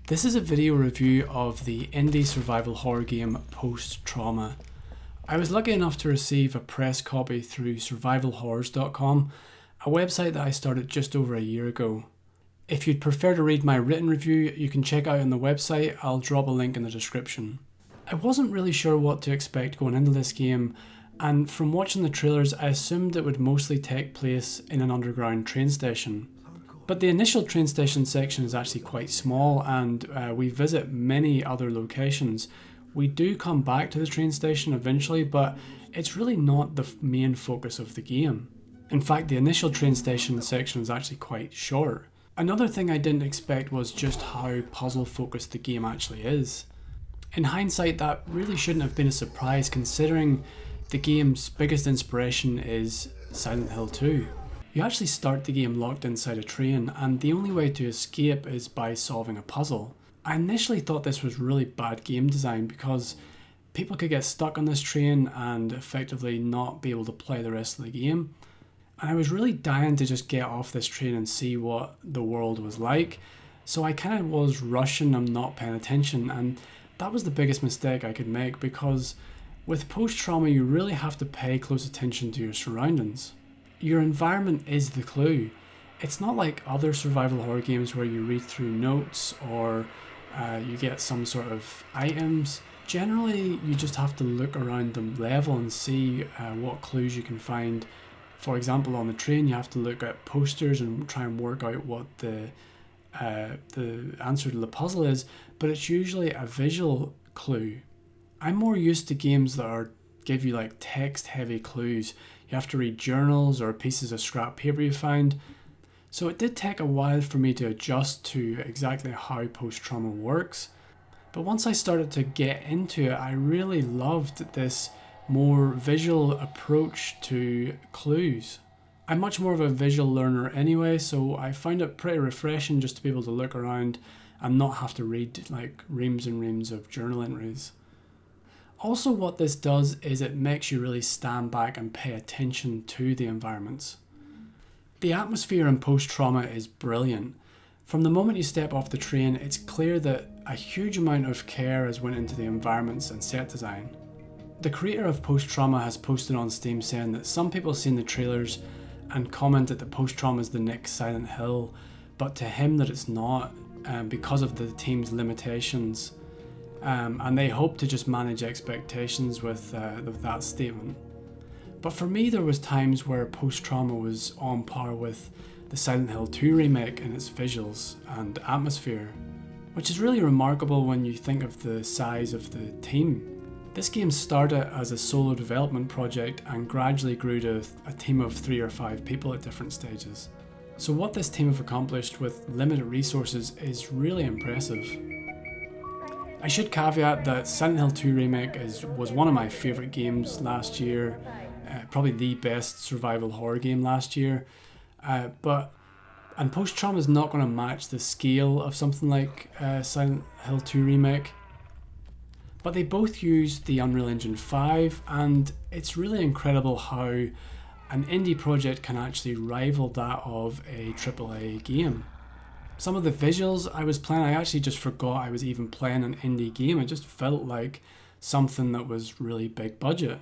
This is a video review of the indie survival horror game Post-Trauma. I was lucky enough to receive a press copy through survivalhorrors.com, a website that I started just over a year ago. If you'd prefer to read my written review, you can check out on the website. I'll drop a link in the description. I wasn't really sure what to expect going into this game, and from watching the trailers I assumed it would mostly take place in an underground train station. But the initial train station section is actually quite small, and we visit many other locations. We do come back to the train station eventually, but it's really not the main focus of the game. In fact, the initial train station section is actually quite short. Another thing I didn't expect was just how puzzle focused the game actually is. In hindsight, that really shouldn't have been a surprise, considering the game's biggest inspiration is Silent Hill 2. You actually start the game locked inside a train, and the only way to escape is by solving a puzzle. I initially thought this was really bad game design because people could get stuck on this train and effectively not be able to play the rest of the game. And I was really dying to just get off this train and see what the world was like, so I kind of was rushing and not paying attention, and that was the biggest mistake I could make, because with post-trauma you really have to pay close attention to your surroundings. Your environment is the clue. It's not like other survival horror games where you read through notes or you get some sort of items. Generally, you just have to look around the level and see what clues you can find. For example, on the train, you have to look at posters and try and work out what the answer to the puzzle is, but it's usually a visual clue. I'm more used to games that give you like text-heavy clues. You have to read journals or pieces of scrap paper you find. So it did take a while for me to adjust to exactly how post-trauma works. But once I started to get into it, I really loved this more visual approach to clues. I'm much more of a visual learner anyway, so I find it pretty refreshing just to be able to look around and not have to read like reams and reams of journal entries. Also, what this does is it makes you really stand back and pay attention to the environments. The atmosphere in post-trauma is brilliant. From the moment you step off the train, it's clear that a huge amount of care has went into the environments and set design. The creator of Post-Trauma has posted on Steam saying that some people seen the trailers and commented that Post-Trauma is the next Silent Hill, but to him that it's not, because of the team's limitations. And they hope to just manage expectations with that statement. But for me, there was times where Post-Trauma was on par with the Silent Hill 2 remake in its visuals and atmosphere, which is really remarkable when you think of the size of the team. This game started as a solo development project and gradually grew to a team of 3 or 5 people at different stages. So what this team have accomplished with limited resources is really impressive. I should caveat that Silent Hill 2 Remake was one of my favourite games last year, probably the best survival horror game last year, and Post-Trauma is not going to match the scale of something like Silent Hill 2 Remake. But they both use the Unreal Engine 5, and it's really incredible how an indie project can actually rival that of a AAA game. Some of the visuals I was playing, I actually just forgot I was even playing an indie game. It just felt like something that was really big budget.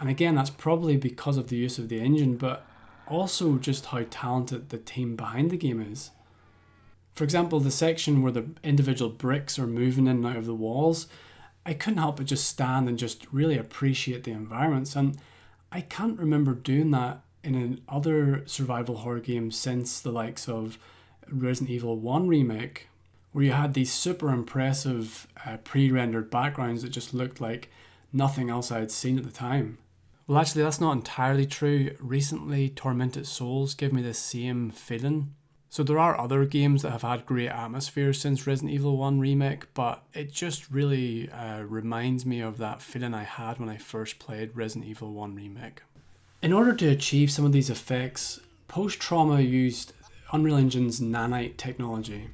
And again, that's probably because of the use of the engine, but also just how talented the team behind the game is. For example, the section where the individual bricks are moving in and out of the walls, I couldn't help but just stand and just really appreciate the environments, and I can't remember doing that in other survival horror games since the likes of Resident Evil 1 Remake, where you had these super impressive pre-rendered backgrounds that just looked like nothing else I had seen at the time. Well, actually that's not entirely true. Recently Tormented Souls gave me the same feeling. So there are other games that have had great atmosphere since Resident Evil 1 Remake, but it just really reminds me of that feeling I had when I first played Resident Evil 1 Remake. In order to achieve some of these effects, Post-Trauma used Unreal Engine's nanite technology.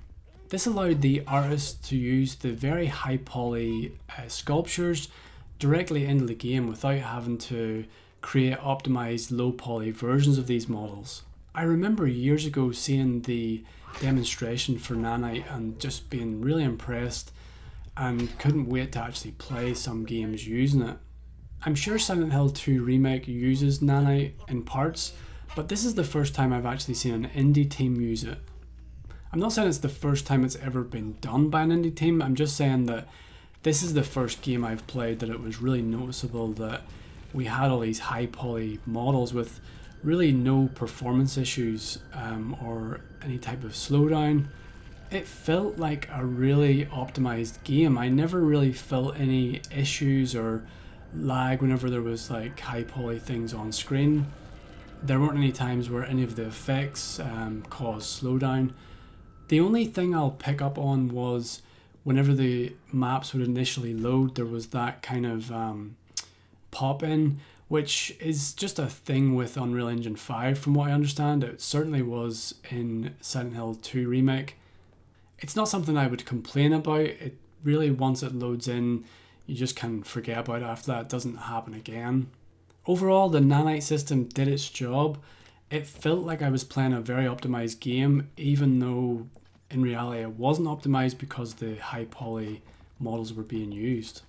This allowed the artist to use the very high poly sculptures directly into the game without having to create optimized low poly versions of these models. I remember years ago seeing the demonstration for Nanite and just being really impressed and couldn't wait to actually play some games using it. I'm sure Silent Hill 2 Remake uses Nanite in parts, but this is the first time I've actually seen an indie team use it. I'm not saying it's the first time it's ever been done by an indie team, I'm just saying that this is the first game I've played that it was really noticeable that we had all these high poly models with really no performance issues or any type of slowdown. It felt like a really optimized game. I never really felt any issues or lag whenever there was like high poly things on screen. There weren't any times where any of the effects caused slowdown. The only thing I'll pick up on was whenever the maps would initially load, there was that kind of pop in, which is just a thing with Unreal Engine 5 from what I understand. It certainly was in Silent Hill 2 Remake. It's not something I would complain about. It really, once it loads in, you just can forget about it after that. It doesn't happen again. Overall, the Nanite system did its job. It felt like I was playing a very optimized game, even though in reality it wasn't optimized because the high poly models were being used.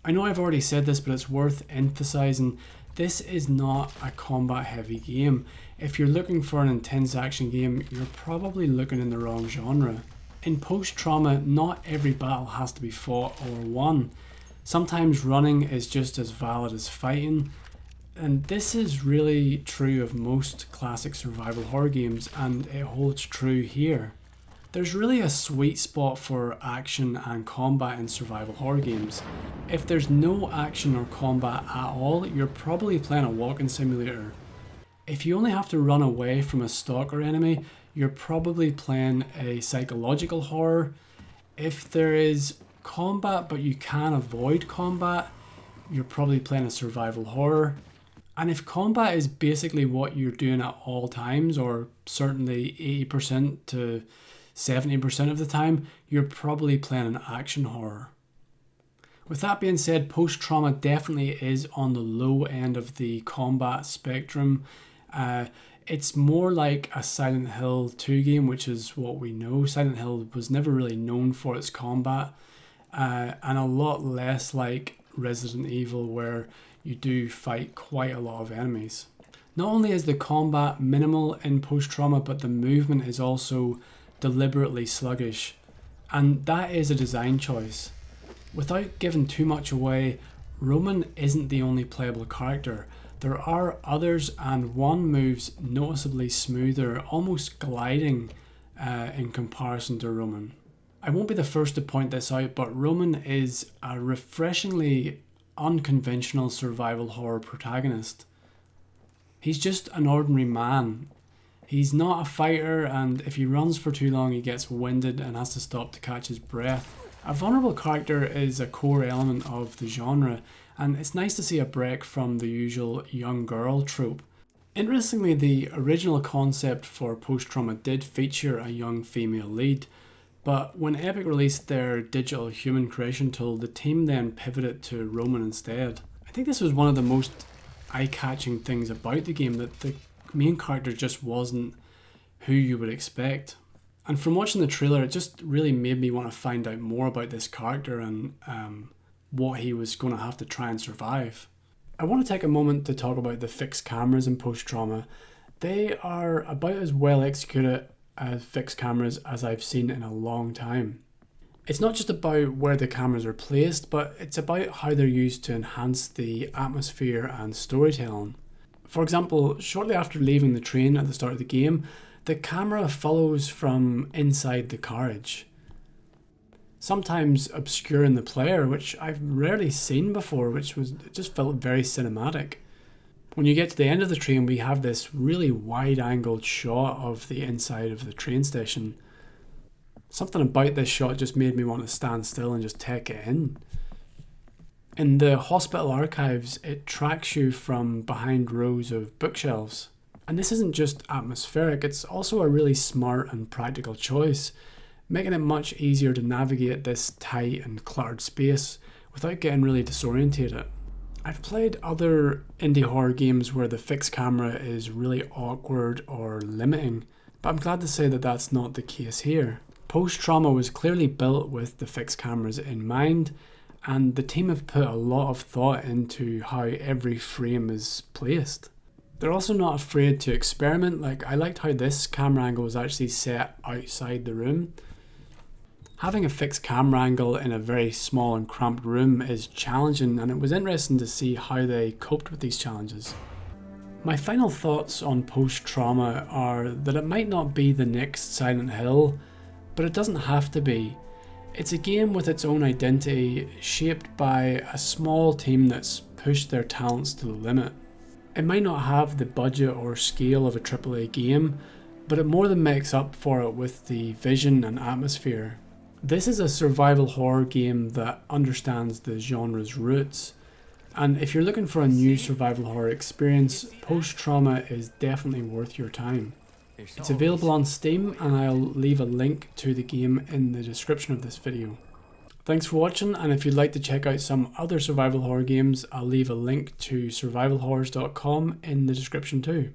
I know I've already said this, but it's worth emphasizing, this is not a combat heavy game. If you're looking for an intense action game, you're probably looking in the wrong genre. In post-trauma, not every battle has to be fought or won. Sometimes running is just as valid as fighting, and this is really true of most classic survival horror games, and it holds true here. There's really a sweet spot for action and combat in survival horror games. If there's no action or combat at all, you're probably playing a walking simulator. If you only have to run away from a stalker enemy, you're probably playing a psychological horror. If there is combat but you can avoid combat, you're probably playing a survival horror. And if combat is basically what you're doing at all times, or certainly 80% to 70% of the time, you're probably playing an action horror. With that being said, post-trauma definitely is on the low end of the combat spectrum. It's more like a Silent Hill 2 game, which is what we know. Silent Hill was never really known for its combat, and a lot less like Resident Evil, where you do fight quite a lot of enemies. Not only is the combat minimal in post-trauma, but the movement is also deliberately sluggish, and that is a design choice. Without giving too much away, Roman isn't the only playable character. There are others, and one moves noticeably smoother, almost gliding in comparison to Roman. I won't be the first to point this out, but Roman is a refreshingly unconventional survival horror protagonist. He's just an ordinary man. He's not a fighter, and if he runs for too long he gets winded and has to stop to catch his breath. A vulnerable character is a core element of the genre, and it's nice to see a break from the usual young girl trope. Interestingly, the original concept for post-trauma did feature a young female lead, but when Epic released their digital human creation tool, the team then pivoted to Roman instead. I think this was one of the most eye-catching things about the game, that the main character just wasn't who you would expect. And from watching the trailer, it just really made me want to find out more about this character and what he was going to have to try and survive. I want to take a moment to talk about the fixed cameras in post-trauma. They are about as well executed as fixed cameras as I've seen in a long time. It's not just about where the cameras are placed, but it's about how they're used to enhance the atmosphere and storytelling. For example, shortly after leaving the train at the start of the game, the camera follows from inside the carriage, sometimes obscuring the player, which I've rarely seen before, it just felt very cinematic. When you get to the end of the train, we have this really wide-angled shot of the inside of the train station. Something about this shot just made me want to stand still and just take it in. In the hospital archives, it tracks you from behind rows of bookshelves. And this isn't just atmospheric, it's also a really smart and practical choice, making it much easier to navigate this tight and cluttered space without getting really disorientated. I've played other indie horror games where the fixed camera is really awkward or limiting, but I'm glad to say that that's not the case here. Post-Trauma was clearly built with the fixed cameras in mind, and the team have put a lot of thought into how every frame is placed. They're also not afraid to experiment. Like, I liked how this camera angle was actually set outside the room. Having a fixed camera angle in a very small and cramped room is challenging, and it was interesting to see how they coped with these challenges. My final thoughts on Post-Trauma are that it might not be the next Silent Hill, but it doesn't have to be. It's a game with its own identity, shaped by a small team that's pushed their talents to the limit. It might not have the budget or scale of a AAA game, but it more than makes up for it with the vision and atmosphere. This is a survival horror game that understands the genre's roots, and if you're looking for a new survival horror experience, Post-Trauma is definitely worth your time. It's available on Steam, and I'll leave a link to the game in the description of this video. Thanks for watching, and if you'd like to check out some other survival horror games, I'll leave a link to survivalhorrors.com in the description too.